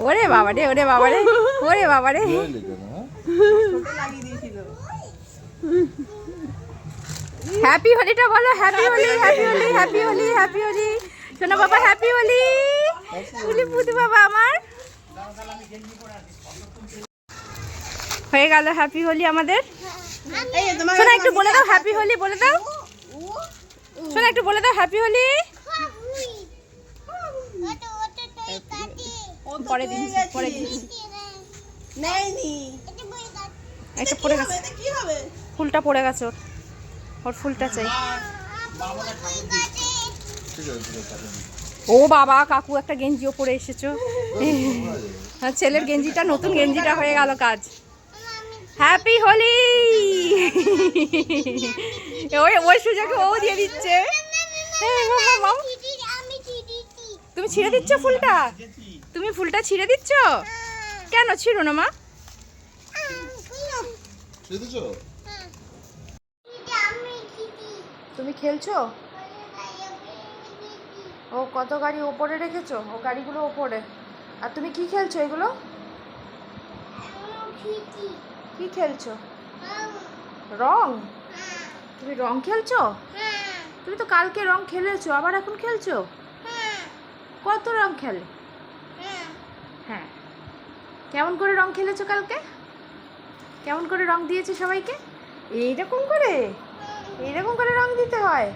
ওরে বাবা রে, ওরে বাবা রে, ওরে বাবা রে। হ্যাপি হোলিটা বলো, happy Holi, happy Holi, happy Holi, happy Holi. শোনো বাবা, হ্যাপি হোলি। বলি বুধু বাবা আমার হয়ে গেল হ্যাপি হোলি আমাদের। শোনা একটু বলে দাও হ্যাপি হোলি, বলে দাও। শোনা একটু বলে দাও হ্যাপি হোলি। পরে দিন, পরে দিন। একটা পড়ে গেছে, ফুলটা পড়ে গেছে ওর, ওর ফুলটা চাই। ও বাবা, কাকু একটা গেঞ্জিও পরে এসেছো। ছেলের গেঞ্জিটা, নতুন গেঞ্জিটা হয়ে গেল কাজ। হ্যাপি হোলি। ওই ওই সুযোগে ও দিয়ে দিচ্ছে। তুমি ছিঁড়ে দিচ্ছ ফুলটা, তুমি ফুলটা ছিঁড়ে দিচ্ছ কেন? ছিঁড়ো না মা। তুমি খেলছো? ও কত গাড়ি ওপরে রেখেছো, ও গাড়িগুলো ওপরে। আর তুমি কি খেলছো এগুলো? কি খেলছো? রং? তুমি রং খেলছো? তুমি তো কালকে রং খেলেছো, আবার এখন খেলছো? কত রং খেলে? হ্যাঁ। কেমন করে রং খেলেছো কালকে? কেমন করে রং দিয়েছে সবাইকে? এইরকম করে, এইরকম করে রং দিতে হয়।